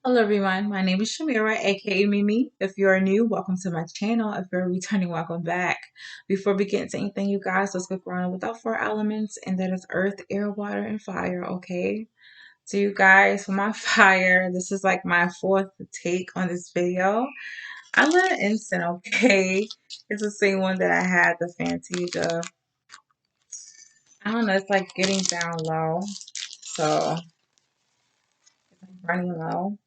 Hello everyone, my name is Shamira, aka Mimi. If you are new, welcome to my channel. If you're returning, welcome back. Before we get into anything, you guys, let's go around with our four elements, and that is earth, air, water, and fire, okay? So you guys, for my fire, this is like my fourth take on this video. I love instant, okay? It's the same one that I had the Fantasia. I don't know, it's like getting down low. So it's like running low.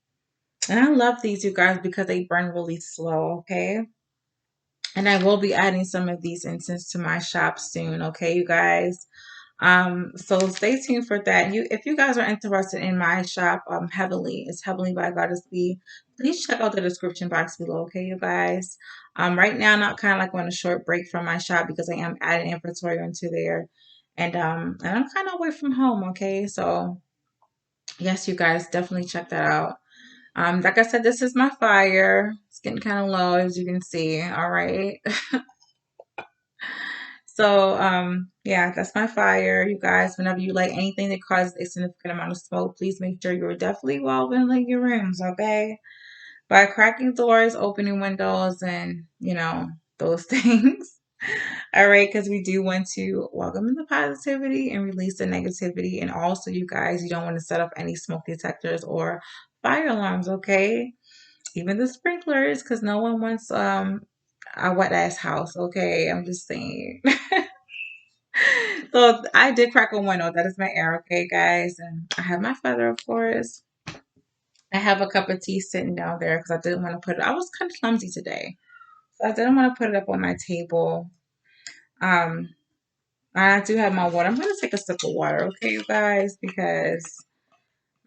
And I love these, you guys, because they burn really slow, okay? And I will be adding some of these incense to my shop soon, okay, you guys? So stay tuned for that. If you guys are interested in my shop, it's Heavenly by Goddess B. Please check out the description box below, okay, you guys? Right now, I'm not kind of like on a short break from my shop because I am adding inventory into there, and I'm kind of away from home, okay? So yes, you guys definitely check that out. Like I said, this is my fire. It's getting kind of low, as you can see. All right. So, yeah, that's my fire. You guys, whenever you light anything that causes a significant amount of smoke, please make sure you're definitely well ventilating your rooms, okay? By cracking doors, opening windows, and, those things. All right, because we do want to welcome in the positivity and release the negativity. And also, you guys, you don't want to set up any smoke detectors or fire alarms, okay? Even the sprinklers, because no one wants a wet ass house, okay? I'm just saying. So I did crack a window. That is my air, okay, guys? And I have my feather, of course. I have a cup of tea sitting down there because I didn't want to put it. I was kind of clumsy today, so I didn't want to put it up on my table. Um, I do have my water. I'm gonna take a sip of water, okay, you guys? Because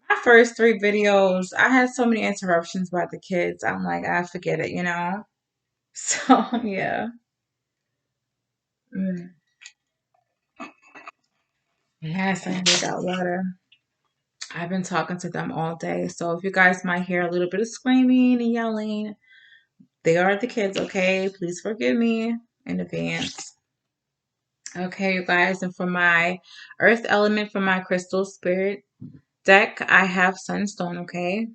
my first three videos, I had so many interruptions by the kids. I'm like, I forget it. So yeah. Mm. Yes, I need that water. I've been talking to them all day. So if you guys might hear a little bit of screaming and yelling, they are the kids, okay? Please forgive me in advance. Okay, you guys, and for my earth element for my crystal spirit deck, I have Sunstone, okay?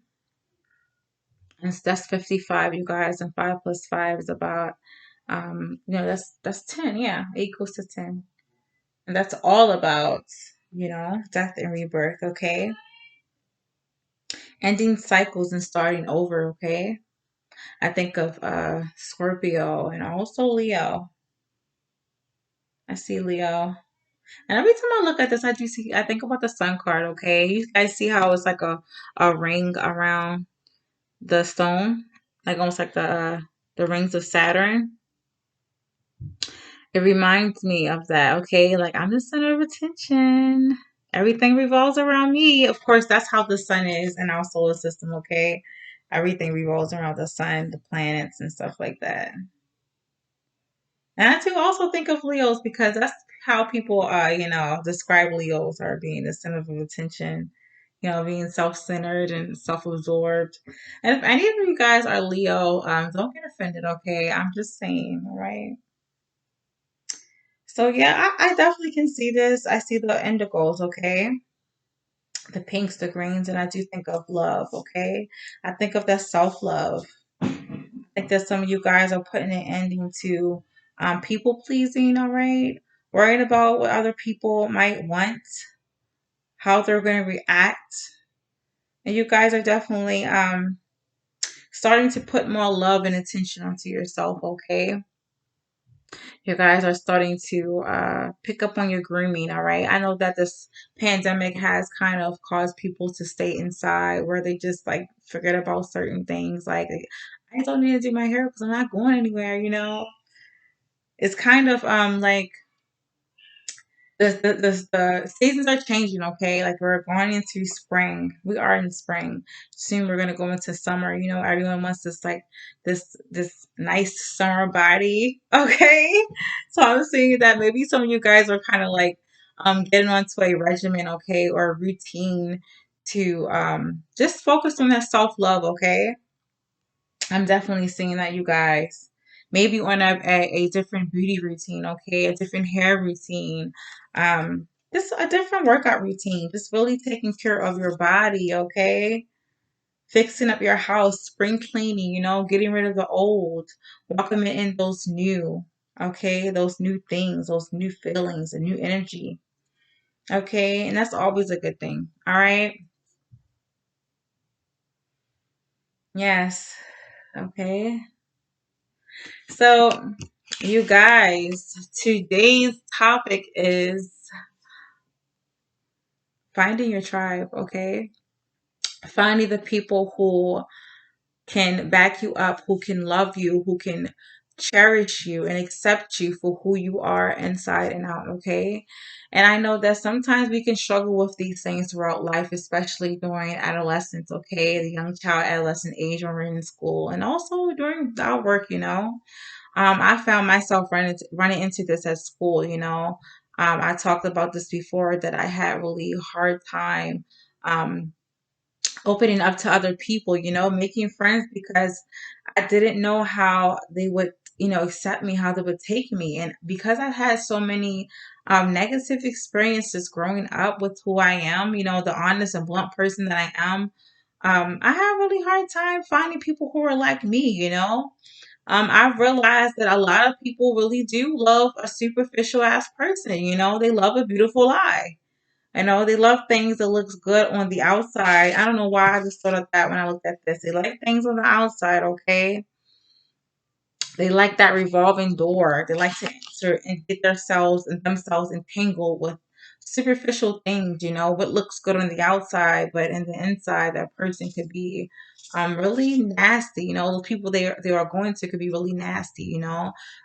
And that's 55, you guys, and 5 plus 5 is about that's 10, yeah, it equals to 10. And that's all about, death and rebirth, okay? Ending cycles and starting over, okay? I think of Scorpio and also Leo. I see Leo. And every time I look at this, I think about the sun card, okay? You guys see how it's like a ring around the stone? Like almost like the rings of Saturn. It reminds me of that, okay? Like I'm the center of attention. Everything revolves around me. Of course, that's how the sun is in our solar system, okay? Everything revolves around the sun, the planets, and stuff like that. And I too also think of Leos because that's how people describe Leos are being the center of attention, being self-centered and self-absorbed. And if any of you guys are Leo, don't get offended, okay? I'm just saying, all right? So yeah, I definitely can see this. I see the indigos, okay? The pinks, the greens, and I do think of love, okay? I think of that self-love. I think that some of you guys are putting an ending to people pleasing, all right? Worrying about what other people might want, how they're going to react. And you guys are definitely starting to put more love and attention onto yourself, okay? You guys are starting to pick up on your grooming, all right? I know that this pandemic has kind of caused people to stay inside where they just like forget about certain things. Like, I don't need to do my hair because I'm not going anywhere. It's kind of like the seasons are changing, okay? Like we're going into spring. We are in spring. Soon we're gonna go into summer. Everyone wants this nice summer body. Okay. So I'm seeing that maybe some of you guys are kind of like getting onto a regimen, okay, or a routine to just focus on that self-love, okay? I'm definitely seeing that, you guys. Maybe on a different beauty routine, okay? A different hair routine. Just a different workout routine. Just really taking care of your body, okay? fixing up your house, spring cleaning, getting rid of the old, welcoming in those new, okay, those new things, those new feelings, and new energy, okay, and that's always a good thing, all right? Yes, okay. So, you guys, today's topic is finding your tribe, okay? Finding the people who can back you up, who can love you, who can cherish you and accept you for who you are inside and out, okay? And I know that sometimes we can struggle with these things throughout life, especially during adolescence, okay? The young child adolescent age when we're in school and also during our work, I found myself running into this at school. I talked about this before that I had really hard time um opening up to other people, making friends because I didn't know how they would, accept me, how they would take me. And because I've had so many negative experiences growing up with who I am, the honest and blunt person that I am, I have a really hard time finding people who are like me. I've realized that a lot of people really do love a superficial ass person. They love a beautiful lie. They love things that looks good on the outside. I don't know why I just thought of that when I looked at this. They like things on the outside, okay? They like that revolving door. They like to enter and get themselves entangled with superficial things, what looks good on the outside, but in the inside, that person could be really nasty. The people they are going to could be really nasty,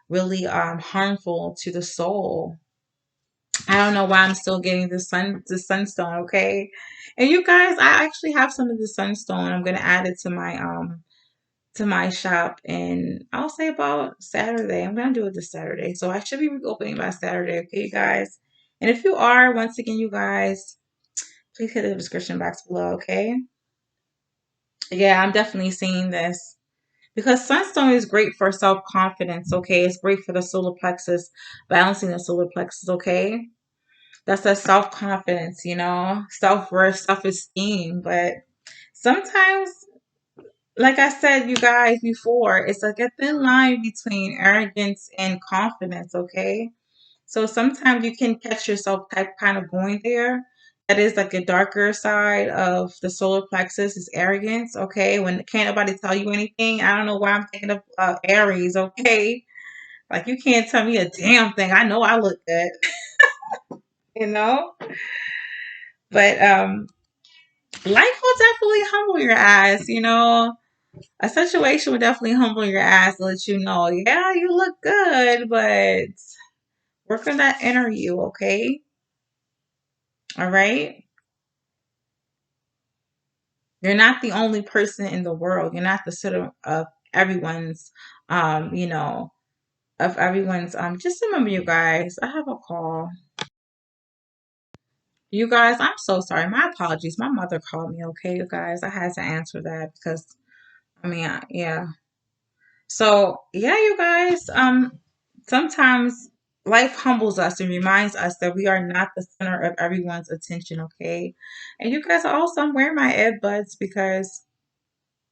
really harmful to the soul. I don't know why I'm still getting the sunstone, okay? And you guys, I actually have some of the sunstone. I'm gonna add it to my shop and I'll say about Saturday. I'm gonna do it this Saturday. So I should be opening by Saturday, okay, you guys? And if you are, once again, you guys, please hit the description box below, okay? Yeah, I'm definitely seeing this. Because sunstone is great for self-confidence, okay? It's great for the solar plexus, balancing the solar plexus, okay? That's a self-confidence, self-worth, self-esteem. But sometimes, like I said, you guys before, it's like a thin line between arrogance and confidence, okay? So sometimes you can catch yourself kind of going there. That is like a darker side of the solar plexus is arrogance, okay? When can't nobody tell you anything. I don't know why I'm thinking of Aries, okay? Like you can't tell me a damn thing. I know I look good, you know? But life will definitely humble your ass. A situation will definitely humble your ass and let you know, yeah, you look good, but work on that inner you, okay? All right? You're not the only person in the world. You're not the center of everyone's, um, you know, just remember, you guys, I have a call. You guys, I'm so sorry. My apologies. My mother called me, okay, you guys? I had to answer that because, yeah. So, yeah, you guys, sometimes life humbles us and reminds us that we are not the center of everyone's attention, okay? And you guys, also, I'm wearing my earbuds because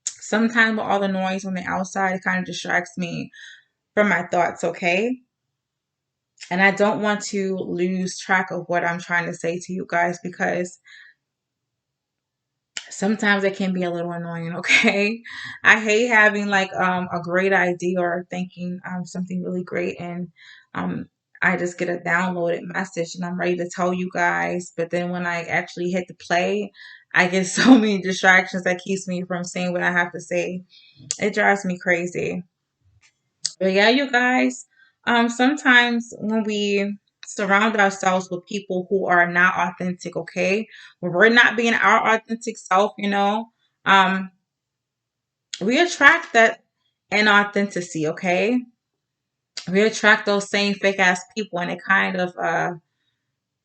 sometimes with all the noise on the outside, it kind of distracts me from my thoughts, okay? And I don't want to lose track of what I'm trying to say to you guys because sometimes it can be a little annoying, okay? I hate having like a great idea or thinking something really great and um I just get a downloaded message and I'm ready to tell you guys, but then when I actually hit the play, I get so many distractions that keeps me from saying what I have to say. It drives me crazy. But yeah, you guys, sometimes when we surround ourselves with people who are not authentic, okay, when we're not being our authentic self, um, we attract that inauthenticity, okay? We attract those same fake ass people, and it kind of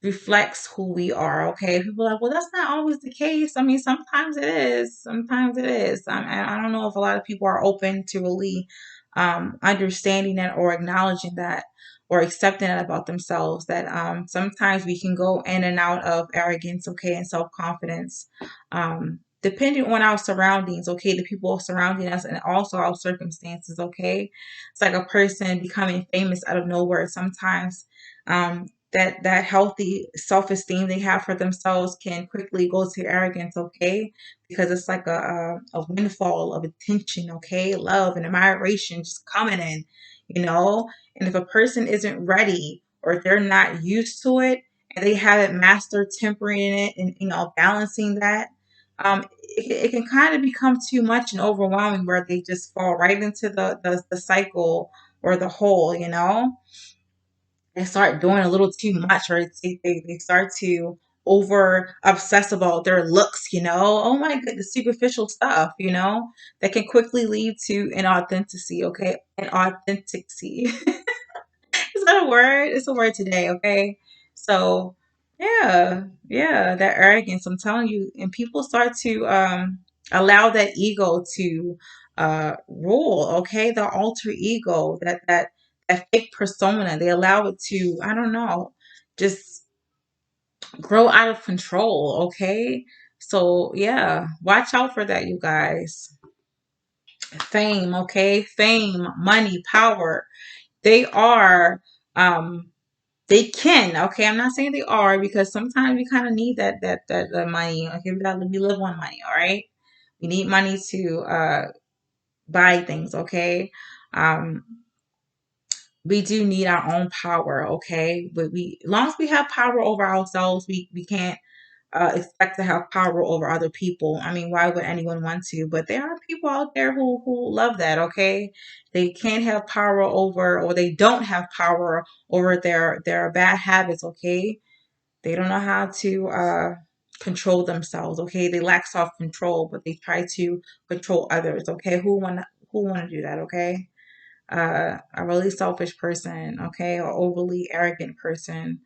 reflects who we are. Okay, people are like, well, that's not always the case. I mean, sometimes it is. Sometimes it is. And I don't know if a lot of people are open to really understanding that or acknowledging that or accepting that about themselves. That sometimes we can go in and out of arrogance, okay, and self confidence. depending on our surroundings, okay, the people surrounding us and also our circumstances, okay. It's like a person becoming famous out of nowhere. Sometimes that healthy self-esteem they have for themselves can quickly go to arrogance, okay, because it's like a windfall of attention, okay, love and admiration just coming in, you know. And if a person isn't ready or if they're not used to it and they haven't mastered tempering it and, you know, balancing that, it can kind of become too much and overwhelming where they just fall right into the cycle or the hole, you know. They start doing a little too much, or they start to over obsess about their looks, you know. Oh my goodness, superficial stuff, you know, that can quickly lead to inauthenticity, okay? Inauthenticity. Is that a word? It's a word today, okay? So yeah, that arrogance, I'm telling you, and people start to allow that ego to rule, okay? The alter ego, that fake persona, they allow it to, I don't know, just grow out of control, okay? So yeah, watch out for that, you guys. Fame, okay? Fame, money, power. They are they can, okay. I'm not saying they are, because sometimes we kind of need that money. Okay, we live on money, all right. We need money to buy things, okay. Um, we do need our own power, okay. But as long as we have power over ourselves, we can't expect to have power over other people. I mean, why would anyone want to? But there are people out there who love that, okay? They can't have power over, or they don't have power over their bad habits, okay? They don't know how to control themselves, okay? They lack self-control, but they try to control others, okay? Who wanna do that, okay? A really selfish person, okay, or overly arrogant person.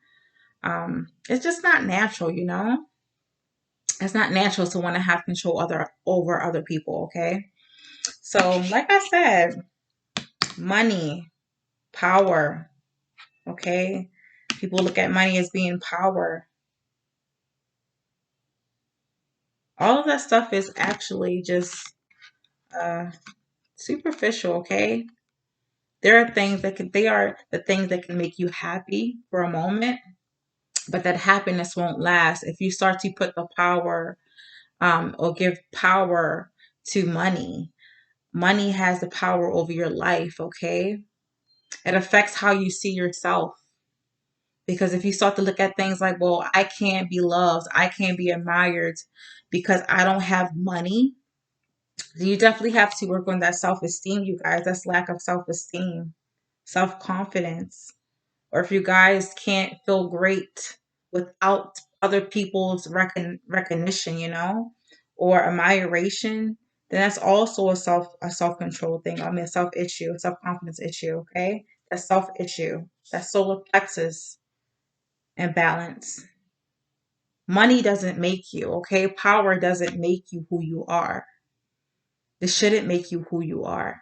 It's just not natural, you know? It's not natural to want to have control over other people, okay? So, like I said, money, power, okay? People look at money as being power. All of that stuff is actually just uh, superficial, okay? There are things they are the things that can make you happy for a moment, but that happiness won't last if you start to put the power or give power to money. Money has the power over your life, okay? It affects how you see yourself. Because if you start to look at things like, well, I can't be loved, I can't be admired because I don't have money, you definitely have to work on that self esteem, you guys. That's lack of self esteem, self confidence. Or if you guys can't feel great without other people's recognition, you know, or admiration, then that's also a self control thing. I mean, a self issue, a self confidence issue. Okay, that's self issue. That's solar plexus imbalance. Money doesn't make you. Okay, power doesn't make you who you are. This shouldn't make you who you are.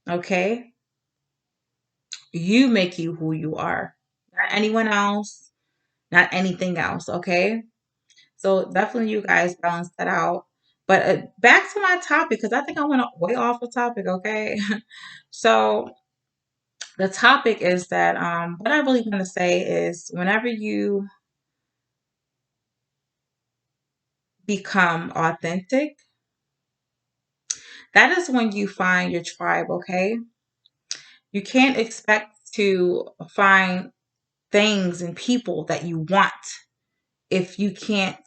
Okay, you make you who you are, not anyone else, not anything else. Okay. So definitely you guys balance that out. But back to my topic, because I think I went way off the topic, okay? So the topic is that what I really want to say is whenever you become authentic, that is when you find your tribe, okay? You can't expect to find things and people that you want if you can't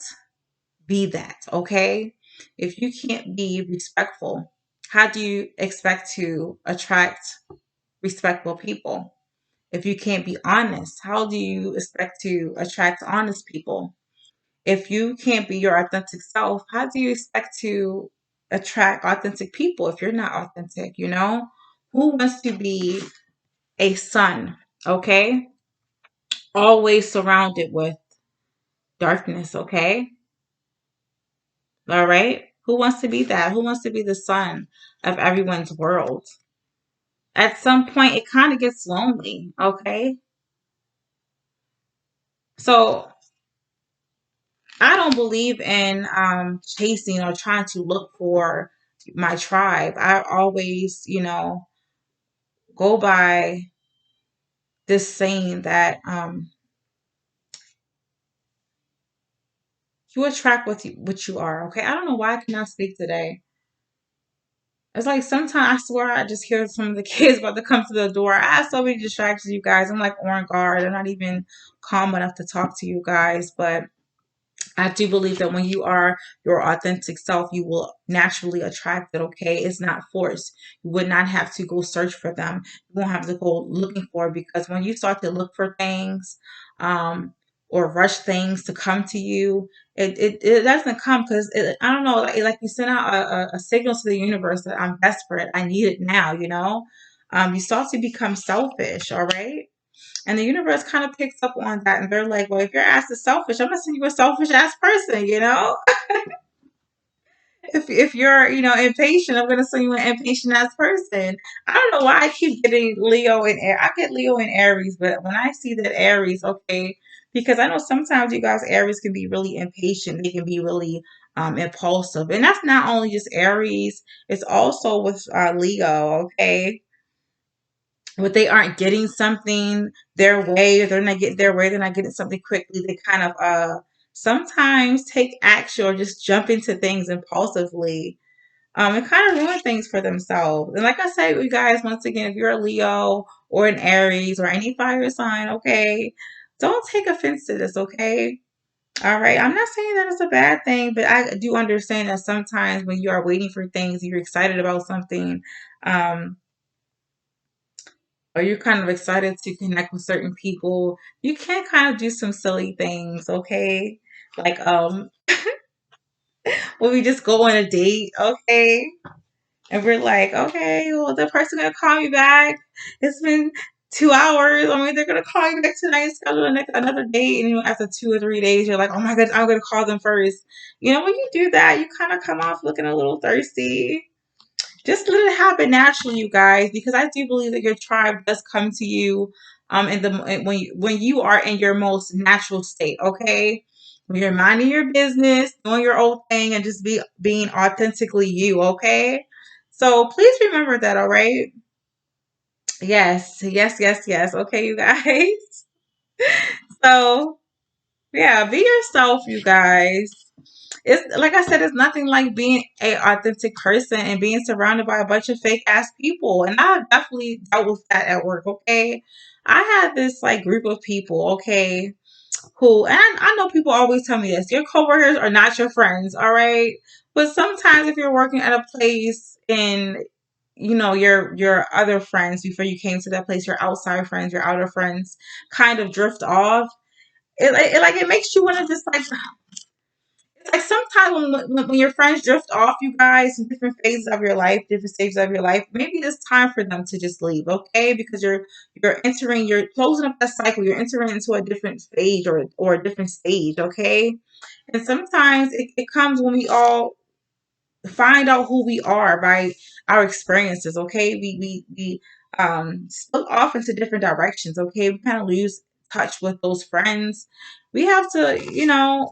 be that, okay? If you can't be respectful, how do you expect to attract respectful people? If you can't be honest, how do you expect to attract honest people? If you can't be your authentic self, how do you expect to attract authentic people if you're not authentic, you know? Who wants to be a sun, okay? Always surrounded with darkness, okay? All right? Who wants to be that? Who wants to be the sun of everyone's world? At some point, it kind of gets lonely, okay? So I don't believe in chasing or trying to look for my tribe. I always, go by this saying that you attract what you are. Okay, I don't know why I cannot speak today. It's like sometimes I swear I just hear some of the kids about to come to the door. I have so many distractions, you guys. I'm like on guard. I'm not even calm enough to talk to you guys, but I do believe that when you are your authentic self, you will naturally attract it, okay? It's not forced. You would not have to go search for them. You won't have to go looking for it, because when you start to look for things, or rush things to come to you, it doesn't come, because I don't know, like you send out a signal to the universe that I'm desperate. I need it now, you start to become selfish, all right? And the universe kind of picks up on that, and they're like, well, if your ass is selfish, I'm gonna send you a selfish ass person. If you're, impatient, I'm gonna send you an impatient ass person. I don't know why I keep getting Leo and Aries. I get Leo and Aries, but when I see that Aries, okay, because I know sometimes you guys, Aries can be really impatient. They can be really impulsive. And that's not only just Aries, it's also with Leo, okay? But they aren't getting something their way, or they're not getting their way, they're not getting something quickly, they kind of sometimes take action or just jump into things impulsively, and kind of ruin things for themselves. And like I said, you guys, once again, if you're a Leo or an Aries or any fire sign, okay, don't take offense to this, okay? All right, I'm not saying that it's a bad thing, but I do understand that sometimes when you are waiting for things, you're excited about something, um or you're kind of excited to connect with certain people, you can kind of do some silly things, okay? Like when we just go on a date, okay? And we're like, okay, well, the person gonna call me back. It's been 2 hours. I mean, they're gonna call you back tonight and schedule another date. And after 2 or 3 days, you're like, oh my god, I'm gonna call them first. When you do that, you kind of come off looking a little thirsty. Just let it happen naturally, you guys, because I do believe that your tribe does come to you in the when you are in your most natural state, okay? When you're minding your business, doing your own thing, and just being authentically you, okay? So please remember that, all right? Yes, yes, yes, yes. Okay, you guys. So yeah, be yourself, you guys. It's like I said, it's nothing like being a authentic person and being surrounded by a bunch of fake ass people. And I definitely dealt with that at work, okay? I had this like group of people, okay, who, and I know people always tell me this, your coworkers are not your friends, all right? But sometimes if you're working at a place and your other friends before you came to that place, your outside friends, your outer friends kind of drift off. It makes you want to just like, it's like sometimes when your friends drift off, you guys, in different phases of your life, different stages of your life, maybe it's time for them to just leave, okay? Because you're closing up that cycle, you're entering into a different phase, or a different stage, okay? And sometimes it comes when we all find out who we are by our experiences, okay? We split off into different directions, okay? We kind of lose touch with those friends. We have to,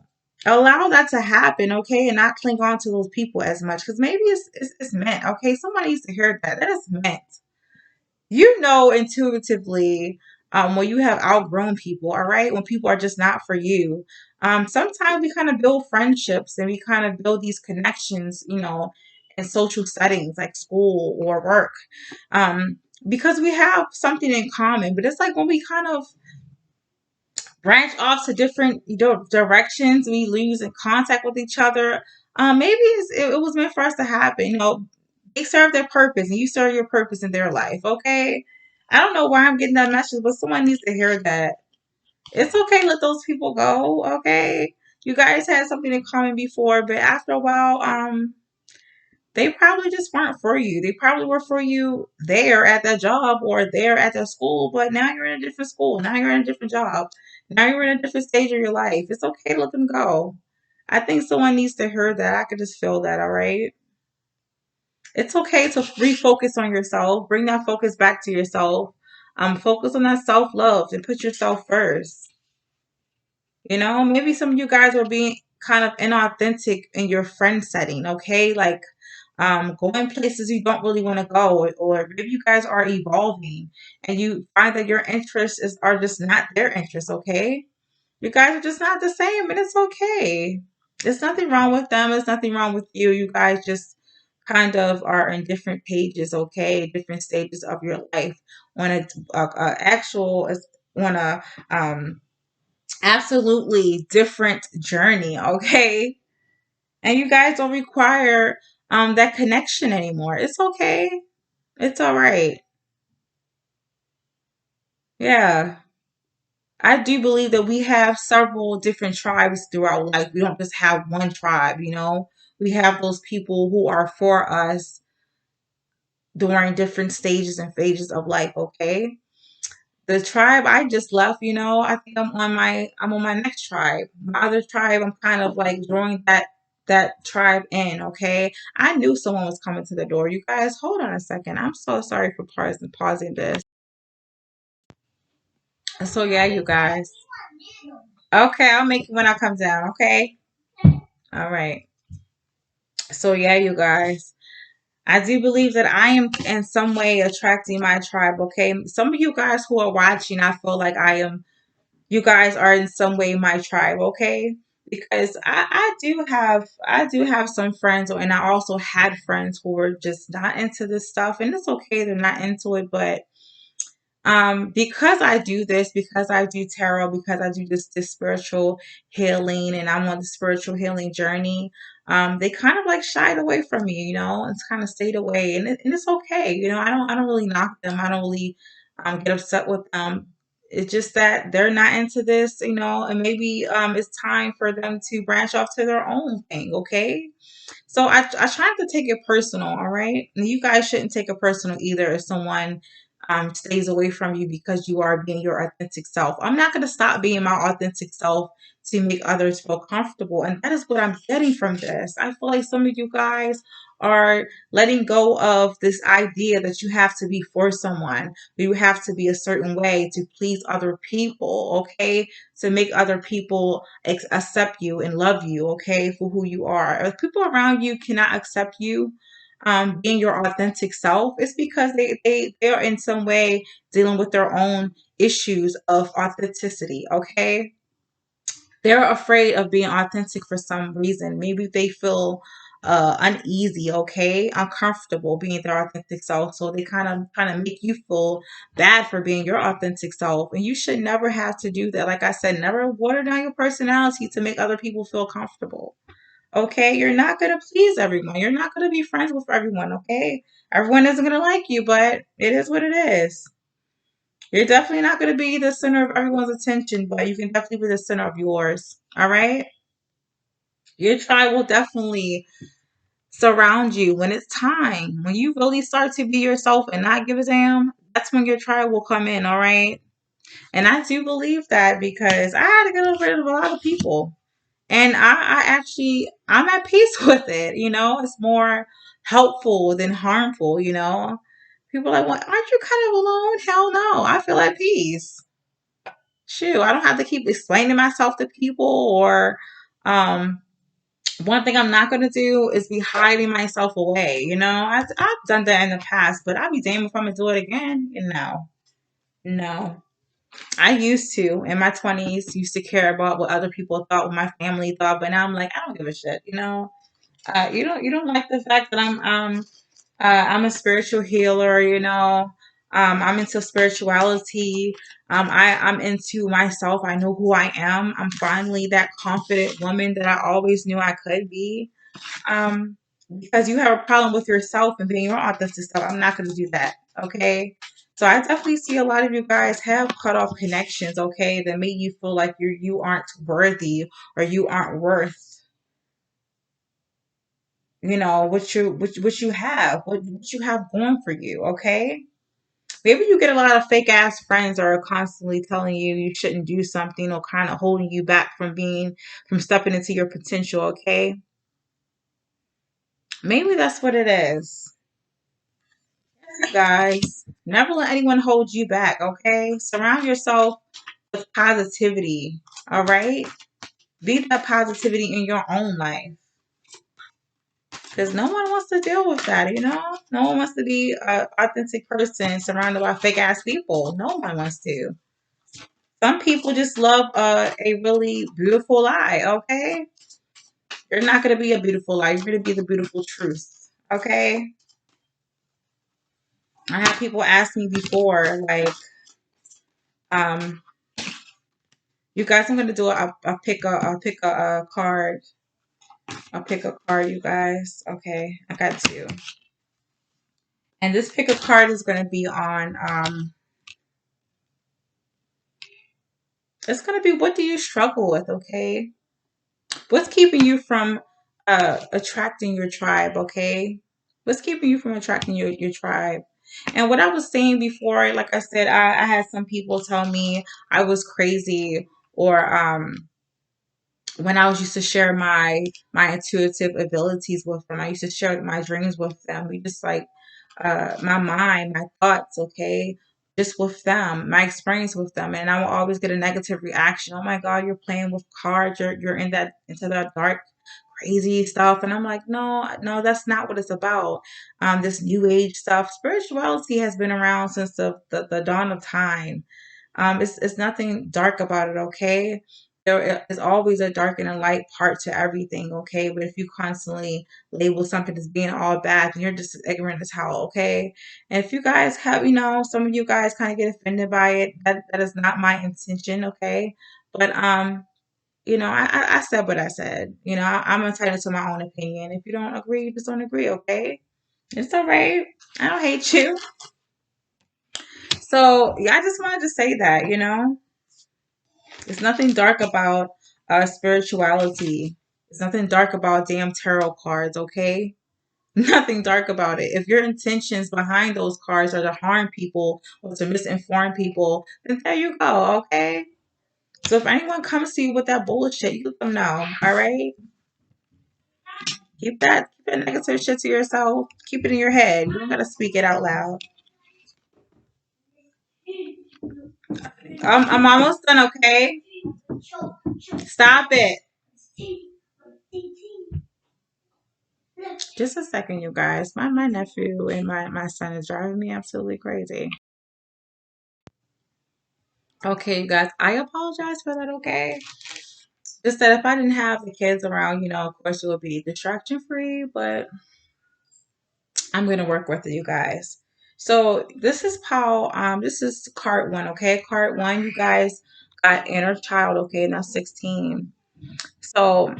allow that to happen, okay? And not cling on to those people as much, because maybe it's meant, okay? Somebody needs to hear that is meant. Intuitively, when you have outgrown people, all right, when people are just not for you. Sometimes we kind of build friendships and we kind of build these connections, in social settings like school or work, because we have something in common. But it's like when we kind of branch off to different directions, we lose in contact with each other. Maybe it was meant for us to happen. They serve their purpose and you serve your purpose in their life, okay? I don't know why I'm getting that message, but someone needs to hear that. It's okay, let those people go, okay? You guys had something in common before, but after a while, they probably just weren't for you. They probably were for you there at that job or there at that school, but now you're in a different school. Now you're in a different job. Now you're in a different stage of your life. It's okay to let them go. I think someone needs to hear that. I could just feel that, all right? It's okay to refocus on yourself. Bring that focus back to yourself. Focus on that self love and put yourself first. Maybe some of you guys were being kind of inauthentic in your friend setting, okay? Like going places you don't really want to go, or maybe you guys are evolving and you find that your interests are just not their interests, okay? You guys are just not the same, and it's okay. There's nothing wrong with them. There's nothing wrong with you. You guys just kind of are in different pages, okay? Different stages of your life on a actual on a absolutely different journey, okay? And you guys don't require that connection anymore. It's okay. It's all right. Yeah. I do believe that we have several different tribes throughout life. We don't just have one tribe, you know. We have those people who are for us during different stages and phases of life, okay? The tribe I just left, you know, I think I'm on my next tribe. My other tribe, I'm kind of like drawing that tribe in, okay? I knew someone was coming to the door. You guys, hold on a second. I'm so sorry for pausing this. So yeah, you guys. Okay, I'll make it when I come down, okay? All right. So yeah, you guys. I do believe that I am in some way attracting my tribe, okay? Some of you guys who are watching, I feel like you guys are in some way my tribe, okay? Because I do have some friends, and I also had friends who were just not into this stuff, and it's okay they're not into it, but because I do this, because I do tarot, because I do this spiritual healing, and I'm on the spiritual healing journey, they kind of like shied away from me, you know, and kind of stayed away, and it's okay, you know. I don't really knock them. I don't really get upset with them. It's just that they're not into this, you know, and maybe it's time for them to branch off to their own thing, okay? So I try not to take it personal, all right? And you guys shouldn't take it personal either if someone stays away from you because you are being your authentic self. I'm not going to stop being my authentic self to make others feel comfortable. And that is what I'm getting from this. I feel like some of you guys are letting go of this idea that you have to be for someone. You have to be a certain way to please other people, okay? To make other people accept you and love you, okay, for who you are. If people around you cannot accept you, being your authentic self, it's because they're in some way dealing with their own issues of authenticity, okay? They're afraid of being authentic for some reason. Maybe they feel uneasy, okay, uncomfortable being their authentic self. So they kind of make you feel bad for being your authentic self. And you should never have to do that. Like I said, never water down your personality to make other people feel comfortable. Okay, you're not gonna please everyone. You're not gonna be friends with everyone, okay? Everyone isn't gonna like you, but it is what it is. You're definitely not going to be the center of everyone's attention, but you can definitely be the center of yours. All right? Your tribe will definitely surround you when it's time. When you really start to be yourself and not give a damn, that's when your tribe will come in. All right? And I do believe that because I had to get rid of a lot of people. And I'm at peace with it. You know, it's more helpful than harmful, you know? People are like, well, aren't you kind of alone? Hell no. I feel at peace. Shoot, I don't have to keep explaining myself to people or um one thing I'm not gonna do is be hiding myself away. You know, I've done that in the past, but I'll be damned if I'm gonna do it again. No, no. I used to in my 20s used to care about what other people thought, what my family thought, but now I'm like, I don't give a shit. You know, you don't like the fact that I'm a spiritual healer, you know. I'm into spirituality. I'm into myself. I know who I am. I'm finally that confident woman that I always knew I could be. Um, because you have a problem with yourself and being your authentic self, I'm not going to do that. Okay. So I definitely see a lot of you guys have cut off connections. Okay, that made you feel like you aren't worthy or you aren't worth, you know, what you have, what you have going for you. Okay. Maybe you get a lot of fake ass friends that are constantly telling you you shouldn't do something or kind of holding you back from stepping into your potential, okay? Maybe that's what it is. Guys, never let anyone hold you back, okay? Surround yourself with positivity, all right? Be that positivity in your own life. Because no one wants to deal with that, you know? No one wants to be an authentic person surrounded by fake ass people. No one wants to. Some people just love a really beautiful lie, okay? You're not going to be a beautiful lie. You're going to be the beautiful truth, okay? I have people ask me before, like, um, you guys, I'm going to do I'll pick a card. I'll pick a card, you guys. Okay, I got two. And this pick a card is going to be on, it's going to be, what do you struggle with, okay? What's keeping you from attracting your tribe, okay? What's keeping you from attracting your tribe? And what I was saying before, like I said, I had some people tell me I was crazy, or when I was used to share my intuitive abilities with them. I used to share my dreams with them. We just like my mind, my thoughts, okay, just with them, my experience with them, and I will always get a negative reaction. Oh my God, you're playing with cards. You're in that into that dark, crazy stuff, and I'm like, no, no, that's not what it's about. This new age stuff, spirituality has been around since the dawn of time. It's nothing dark about it, okay? There is always a dark and a light part to everything, okay? But if you constantly label something as being all bad, then you're just as ignorant as hell, okay? And if you guys have, some of you guys kind of get offended by it, that is not my intention, okay? But I said what I said. I'm entitled to my own opinion. If you don't agree, you just don't agree, okay? It's all right. I don't hate you. So yeah, I just wanted to say that. There's nothing dark about spirituality. There's nothing dark about damn tarot cards, okay? Nothing dark about it. If your intentions behind those cards are to harm people or to misinform people, then there you go, okay? So if anyone comes to you with that bullshit, you let them know, all right? Keep that negative shit to yourself. Keep it in your head. You don't gotta speak it out loud. I'm almost done, okay? Stop it. Just a second, you guys. My nephew and my son is driving me absolutely crazy. Okay, you guys, I apologize for that, okay? Just that if I didn't have the kids around, of course it would be distraction free, but I'm gonna work with you guys. So this is card one, okay? Card one, you guys got inner child, okay, now 16. So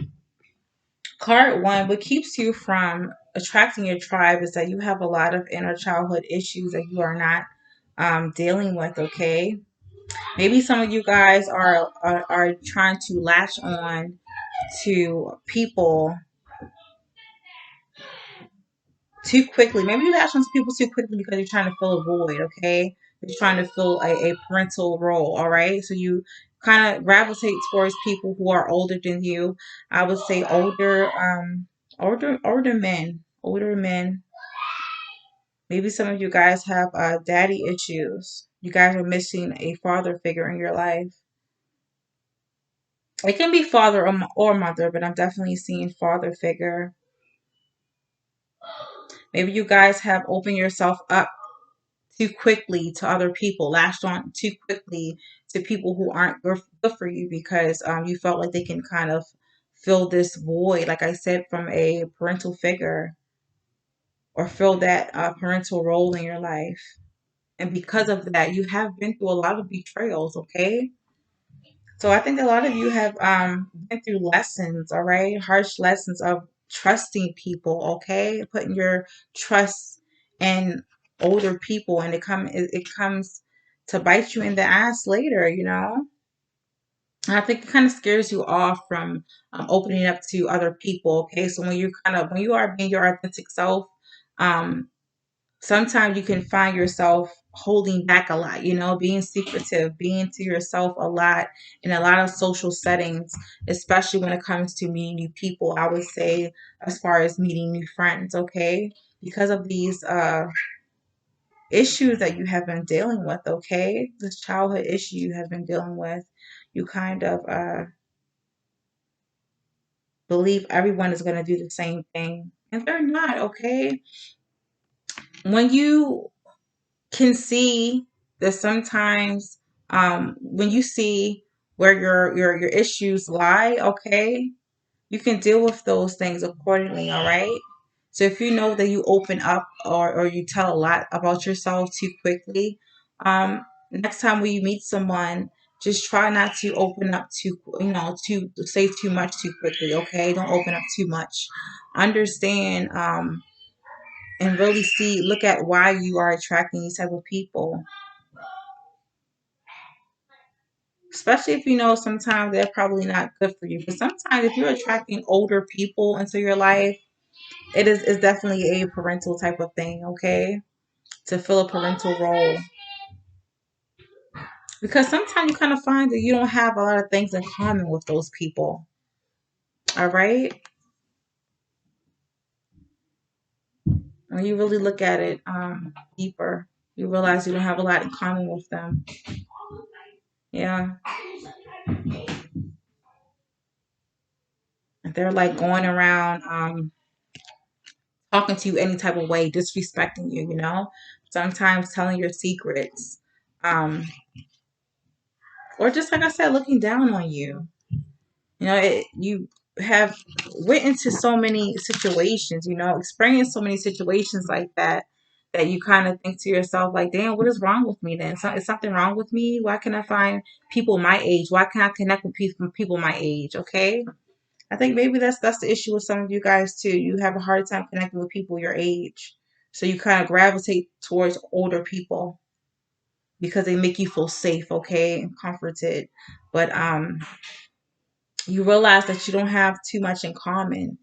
card one, what keeps you from attracting your tribe is that you have a lot of inner childhood issues that you are not dealing with, okay? Maybe some of you guys are trying to latch on to people too quickly. Maybe you latch onto people too quickly because you're trying to fill a void, okay? You're trying to fill a parental role, all right? So you kind of gravitate towards people who are older than you. I would say older men. Older men. Maybe some of you guys have daddy issues. You guys are missing a father figure in your life. It can be father or mother, but I'm definitely seeing father figure. Maybe you guys have opened yourself up too quickly to other people, latched on too quickly to people who aren't good for you because you felt like they can kind of fill this void, like I said, from a parental figure or fill that parental role in your life. And because of that, you have been through a lot of betrayals, okay? So I think a lot of you have been through lessons, all right? Harsh lessons of trusting people, okay? Putting your trust in older people, and it comes to bite you in the ass later. And I think it kind of scares you off from opening up to other people, okay? So when you are being your authentic self, um, sometimes you can find yourself holding back a lot, being secretive, being to yourself a lot in a lot of social settings, especially when it comes to meeting new people. I would say, as far as meeting new friends, okay? Because of these issues that you have been dealing with, okay? This childhood issue you have been dealing with, you kind of believe everyone is going to do the same thing. And they're not, okay? When you can see that sometimes when you see where your issues lie, okay, you can deal with those things accordingly, all right? So if you know that you open up or you tell a lot about yourself too quickly, next time when you meet someone, just try not to open up too, to say too much too quickly, okay? Don't open up too much. Understand, and really look at why you are attracting these type of people. Especially if you know sometimes they're probably not good for you. But sometimes if you're attracting older people into your life, it's definitely a parental type of thing, okay? To fill a parental role. Because sometimes you kind of find that you don't have a lot of things in common with those people. All right? When you really look at it deeper, you realize you don't have a lot in common with them. Yeah. They're like going around talking to you any type of way, disrespecting you, sometimes telling your secrets, or just like I said, looking down on you. You have went into so many situations, experienced so many situations like that you kind of think to yourself, like, damn, what is wrong with me then? Is something wrong with me? Why can't I find people my age? Why can't I connect with people my age? Okay. I think maybe that's the issue with some of you guys too. You have a hard time connecting with people your age. So you kind of gravitate towards older people because they make you feel safe, okay, and comforted. But you realize that you don't have too much in common.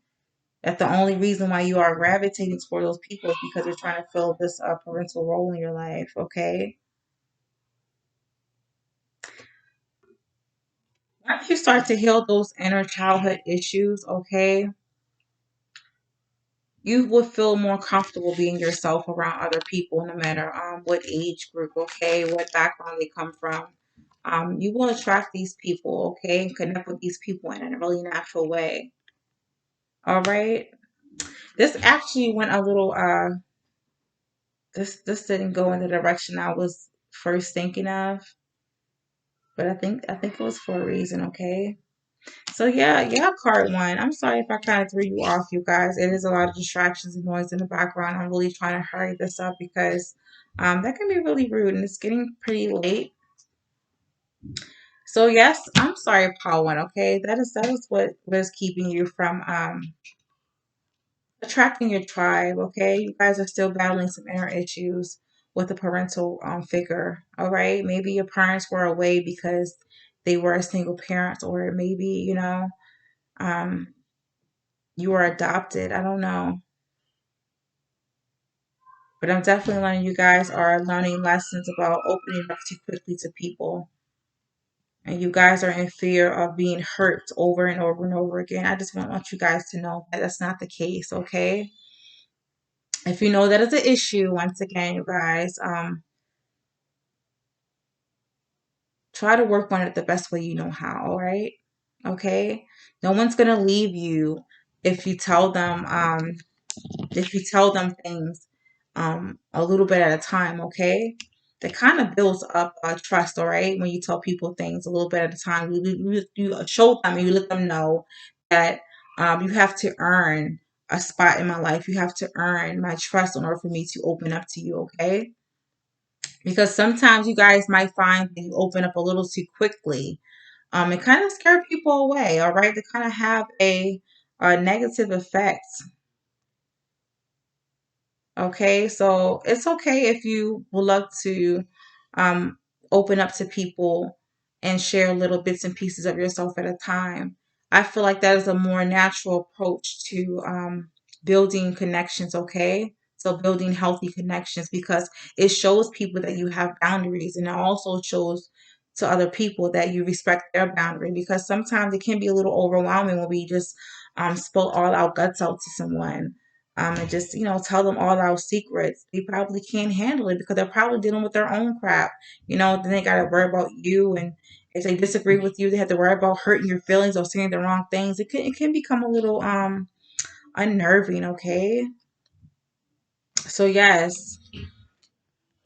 That the only reason why you are gravitating toward those people is because you're trying to fill this parental role in your life, okay? Once you start to heal those inner childhood issues, okay, you will feel more comfortable being yourself around other people, no matter what age group, okay, what background they come from. You will attract these people, okay, and connect with these people in a really natural way. All right. This actually went a little this didn't go in the direction I was first thinking of, but I think it was for a reason, okay? So yeah, card one. I'm sorry if I kind of threw you off, you guys. It is a lot of distractions and noise in the background. I'm really trying to hurry this up because that can be really rude and it's getting pretty late. So yes, I'm sorry, Paul one, okay? That is what was keeping you from attracting your tribe, okay? You guys are still battling some inner issues with a parental figure, all right? Maybe your parents were away because they were a single parent, or maybe, um, you were adopted. I don't know. But I'm definitely learning you guys are learning lessons about opening up too quickly to people. And you guys are in fear of being hurt over and over and over again. I just want you guys to know that that's not the case, okay? If you know that is an issue, once again, you guys, try to work on it the best way you know how, all right? Okay? No one's gonna leave you if you tell them things a little bit at a time, okay? That kind of builds up trust, all right? When you tell people things a little bit at a time, you show them and you let them know that you have to earn a spot in my life. You have to earn my trust in order for me to open up to you, okay? Because sometimes you guys might find that you open up a little too quickly. It kind of scare people away, all right? They kind of have a negative effect. Okay, so it's okay if you would love to um, open up to people and share little bits and pieces of yourself at a time. I feel like that is a more natural approach to building connections, okay? So building healthy connections, because it shows people that you have boundaries, and it also shows to other people that you respect their boundary, because sometimes it can be a little overwhelming when we just spill all our guts out to someone, and just, tell them all our secrets. They probably can't handle it because they're probably dealing with their own crap. Then they got to worry about you If they disagree with you, they have to worry about hurting your feelings or saying the wrong things. It can become a little unnerving, okay? So yes,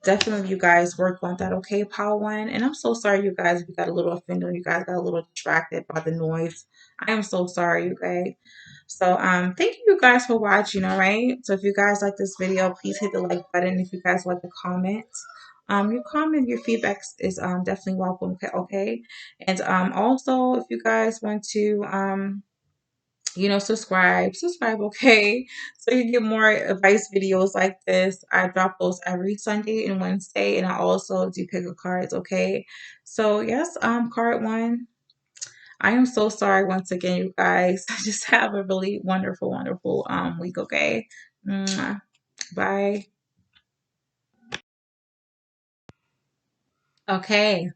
definitely you guys work on that, okay, Power One? And I'm so sorry, you guys, if you got a little offended, you guys got a little distracted by the noise. I am so sorry, you guys. So thank you guys for watching, all right? So if you guys like this video, please hit the like button. If you guys like to comment. Your comment, your feedback is definitely welcome, okay? And also if you guys want to subscribe, okay? So you get more advice videos like this. I drop those every Sunday and Wednesday, and I also do pick a cards, okay? So yes, card one. I am so sorry once again, you guys. Just have a really wonderful, wonderful week, okay? Mwah. Bye. Okay.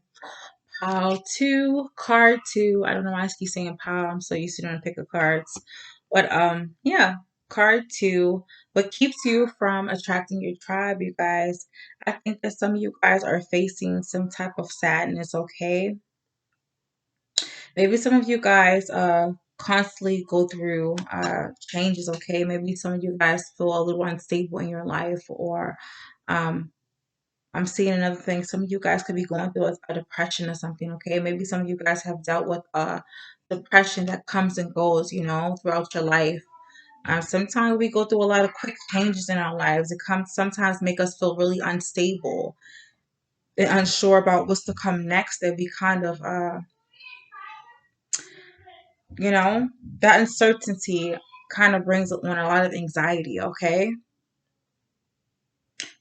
Pile two, card two. I don't know why I keep saying pile. I'm so used to doing pick of cards. But yeah, card two. What keeps you from attracting your tribe, you guys? I think that some of you guys are facing some type of sadness, okay? Maybe some of you guys constantly go through changes, okay? Maybe some of you guys feel a little unstable in your life, or um I'm seeing another thing. Some of you guys could be going through a depression or something, okay? Maybe some of you guys have dealt with depression that comes and goes, throughout your life. Sometimes we go through a lot of quick changes in our lives. It comes sometimes make us feel really unstable and unsure about what's to come next. That we kind of, you know, that uncertainty kind of brings on a lot of anxiety, okay?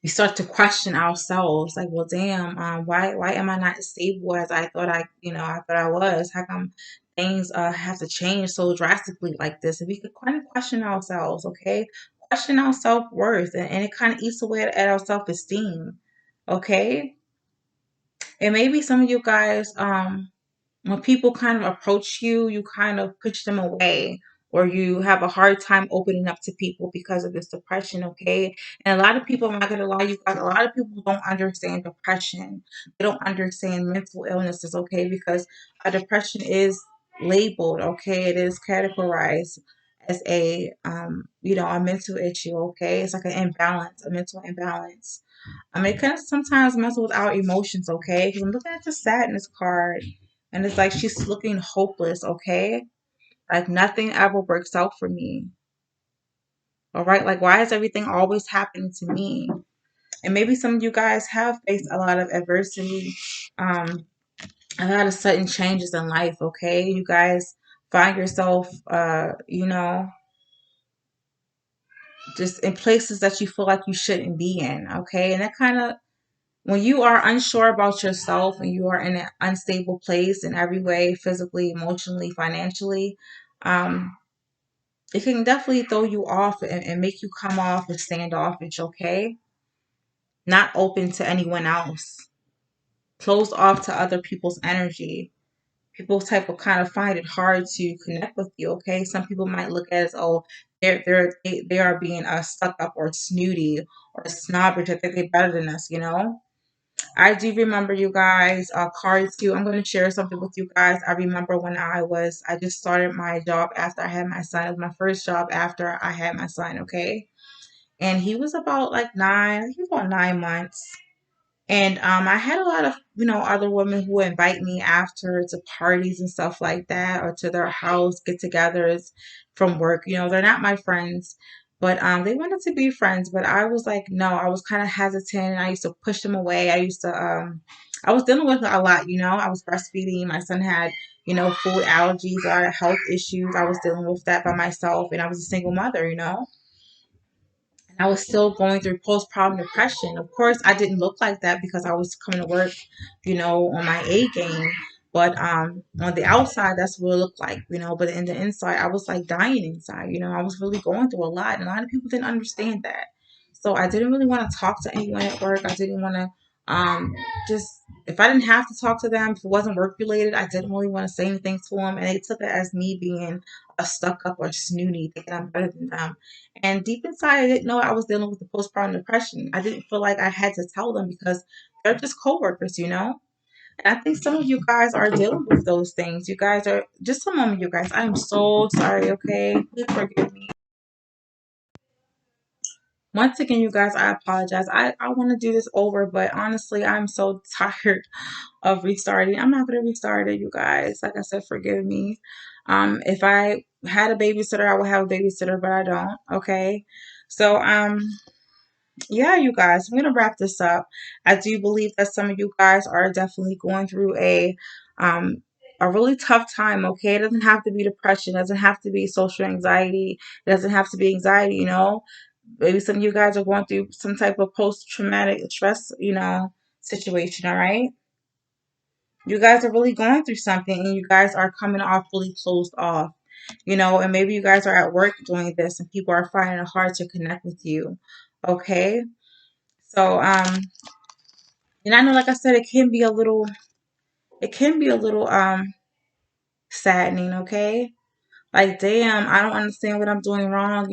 We start to question ourselves, like, well, damn, why am I not as stable as I thought I thought I was? How come things have to change so drastically like this? And we could kind of question ourselves, okay? Question our self-worth, and it kind of eats away at our self-esteem, okay? And maybe some of you guys, when people kind of approach you, you kind of push them away, or you have a hard time opening up to people because of this depression, okay? And a lot of people, I'm not going to lie, you guys, a lot of people don't understand depression. They don't understand mental illnesses, okay? Because a depression is labeled, okay? It is categorized as a mental issue, okay? It's like an imbalance, a mental imbalance. I mean, it kind of sometimes mess with our emotions, okay? Because I'm looking at the sadness card, and it's like she's looking hopeless, okay? Like nothing ever works out for me. All right? Like, why is everything always happening to me? And maybe some of you guys have faced a lot of adversity, um, a lot of sudden changes in life, okay? You guys find yourself, just in places that you feel like you shouldn't be in, okay? And that kind of, when you are unsure about yourself and you are in an unstable place in every way, physically, emotionally, financially, um, it can definitely throw you off and make you come off as standoffish, okay? Not open to anyone else. Closed off to other people's energy. People type of kind of find it hard to connect with you, okay? Some people might look at it as, oh, they are being stuck up or snooty or snobbish. I think they're better than us, you know? I do remember, you guys, cards too. I'm going to share something with you guys. I remember when I just started my job after I had my son. It was my first job after I had my son, okay? And he was about like he was about 9 months. And I had a lot of, other women who would invite me after to parties and stuff like that, or to their house get-togethers from work. They're not my friends, but they wanted to be friends. But I was like, no, I was kind of hesitant. I used to push them away. I was dealing with a lot. I was breastfeeding. My son had, food allergies, a lot of health issues. I was dealing with that by myself, and I was a single mother. I was still going through postpartum depression. Of course, I didn't look like that because I was coming to work, on my A game. But on the outside, that's what it looked like. But in the inside, I was like dying inside. I was really going through a lot, and a lot of people didn't understand that. So I didn't really want to talk to anyone at work. I didn't want to just, if I didn't have to talk to them, if it wasn't work related, I didn't really want to say anything to them. And they took it as me being a stuck up or snooty, thinking I'm better than them. And deep inside, I didn't know I was dealing with the postpartum depression. I didn't feel like I had to tell them because they're just coworkers. And I think some of you guys are dealing with those things. You guys are, just a moment, you guys. I am so sorry, okay? Please forgive me. Once again, you guys, I apologize. I want to do this over, but honestly, I'm so tired of restarting. I'm not going to restart it, you guys. Like I said, forgive me. If I had a babysitter, I would have a babysitter, but I don't, okay? So, yeah, you guys, I'm gonna wrap this up. I do believe that some of you guys are definitely going through um a really tough time, okay? It doesn't have to be depression, it doesn't have to be social anxiety, it doesn't have to be anxiety, you know. Maybe some of you guys are going through some type of post-traumatic stress, situation, all right? You guys are really going through something and you guys are coming off really closed off, and maybe you guys are at work doing this and people are finding it hard to connect with you. Okay? So, and I know, like I said, it can be a little saddening, okay? Like, damn, I don't understand what I'm doing wrong.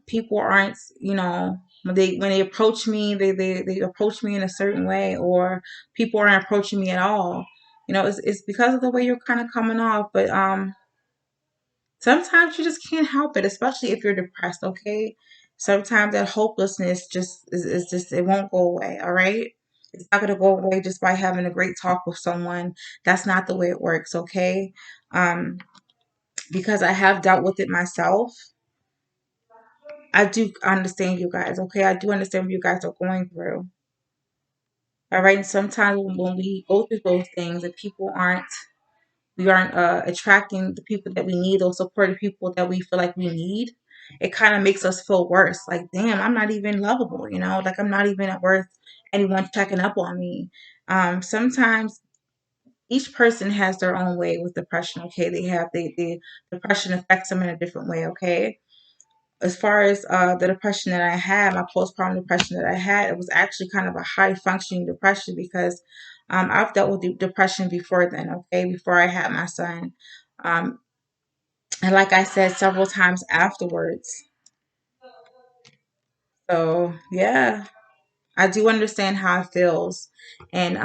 People aren't, when they approach me, they approach me in a certain way, or people aren't approaching me at all. It's because of the way you're kind of coming off, but sometimes you just can't help it, especially if you're depressed, okay? Sometimes that hopelessness is just, it won't go away, all right? It's not going to go away just by having a great talk with someone. That's not the way it works, okay? Um, because I have dealt with it myself. I do understand you guys, okay? I do understand what you guys are going through. All right, and sometimes when we go through those things and we aren't attracting the people that we need, those supportive people that we feel like we need, it kind of makes us feel worse. Like, damn, I'm not even lovable, like I'm not even worth anyone checking up on me. Sometimes each person has their own way with depression, okay? The depression affects them in a different way, okay? As far as the depression that I had, my postpartum depression that I had, it was actually kind of a high functioning depression because I've dealt with depression before then, okay, before I had my son. Um, and like I said several times afterwards. So, yeah, I do understand how it feels. And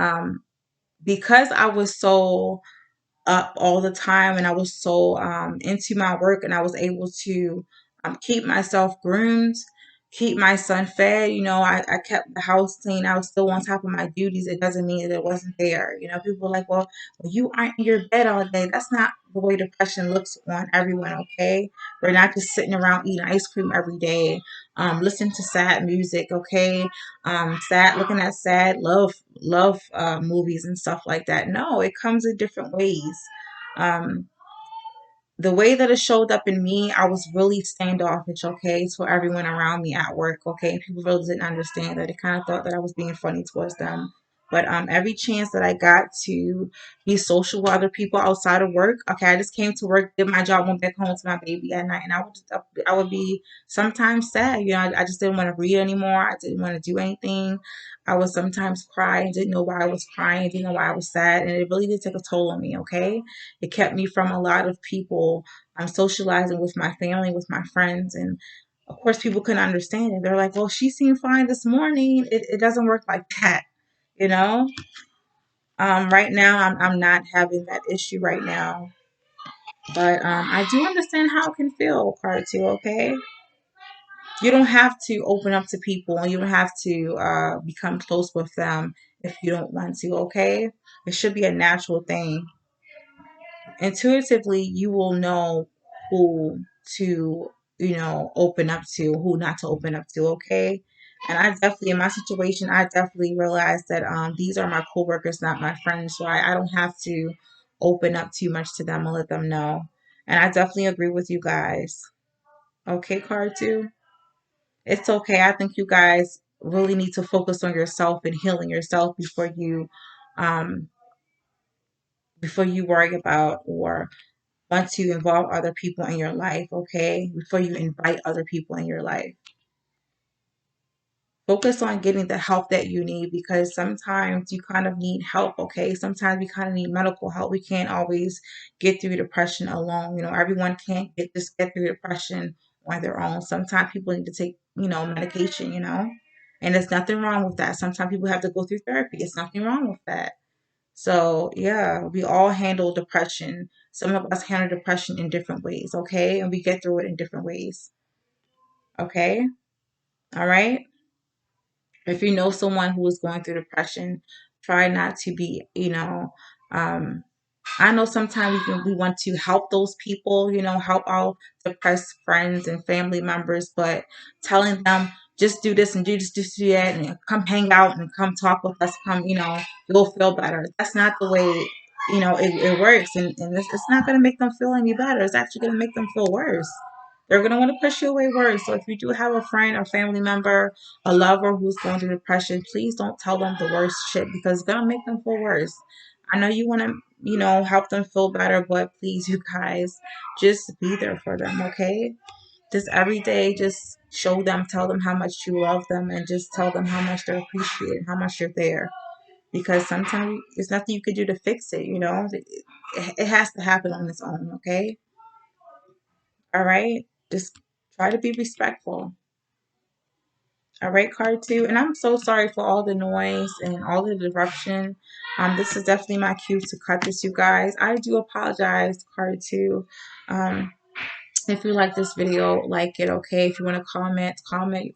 because I was so up all the time and I was so into my work and I was able to keep myself groomed, keep my son fed. I kept the house clean. I was still on top of my duties. It doesn't mean that it wasn't there. People are like, well, you aren't in your bed all day. That's not the way depression looks on everyone, okay? We're not just sitting around eating ice cream every day, listening to sad music, okay? Looking at sad love movies and stuff like that. No, it comes in different ways. Um, the way that it showed up in me, I was really standoffish, okay, to everyone around me at work, okay. People really didn't understand that. They kind of thought that I was being funny towards them. But every chance that I got to be social with other people outside of work, okay, I just came to work, did my job, went back home to my baby at night, and I would be sometimes sad. I just didn't want to read anymore. I didn't want to do anything. I would sometimes cry and didn't know why I was crying, didn't know why I was sad, and it really did take a toll on me, okay? It kept me from a lot of people. I'm socializing with my family, with my friends, and of course, people couldn't understand it. They're like, "Well, she seemed fine this morning." It doesn't work like that, you know. Right now, I'm not having that issue right now, but I do understand how it can feel, part two. Okay, you don't have to open up to people, and you don't have to become close with them if you don't want to. Okay, it should be a natural thing. Intuitively you will know who to open up to, who not to open up to, okay. And I definitely, in my situation, I definitely realized that these are my coworkers, not my friends, so I don't have to open up too much to them and let them know. And I definitely agree with you guys. Okay, card two, it's okay. I think you guys really need to focus on yourself and healing yourself um before you worry about or want to involve other people in your life, okay? Before you invite other people in your life. Focus on getting the help that you need because sometimes you kind of need help, okay? Sometimes we kind of need medical help. We can't always get through depression alone. Everyone can't just get through depression on their own. Sometimes people need to take, medication. And there's nothing wrong with that. Sometimes people have to go through therapy. It's nothing wrong with that. So yeah, we all handle depression. Some of us handle depression in different ways, okay? And we get through it in different ways. Okay? All right? If you know someone who is going through depression, try not to be, um, I know sometimes we want to help those people, help our depressed friends and family members, but telling them just do this and do this, just do that, and come hang out and come talk with us, you'll feel better. That's not the way, it works. And it's not going to make them feel any better. It's actually going to make them feel worse. They're going to want to push you away worse. So if you do have a friend or family member, a lover who's going through depression, please don't tell them the worst shit because it's going to make them feel worse. I know you want to, help them feel better, but please, you guys, just be there for them, okay? Just every day, just show them, tell them how much you love them, and just tell them how much they're appreciated, how much you're there. Because sometimes there's nothing you can do to fix it, it has to happen on its own, okay? All right? Just try to be respectful. All right, card two. And I'm so sorry for all the noise and all the disruption. This is definitely my cue to cut this, you guys. I do apologize, card two. Um, if you like this video, like it, okay. If you want to comment,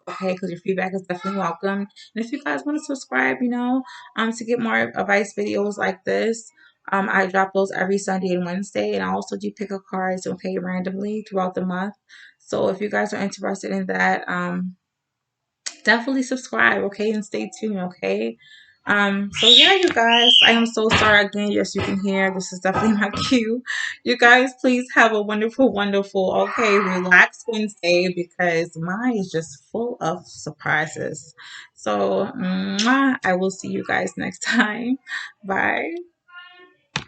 okay, because your feedback is definitely welcome. And if you guys want to subscribe, to get more advice videos like this, I drop those every Sunday and Wednesday, and I also do pick a cards, okay, randomly throughout the month. So if you guys are interested in that, definitely subscribe, okay, and stay tuned, okay. So yeah, you guys, I am so sorry again. Yes, you can hear this is definitely my cue. You guys, please have a wonderful, wonderful, okay, relaxed Wednesday because mine is just full of surprises. So I will see you guys next time. Bye.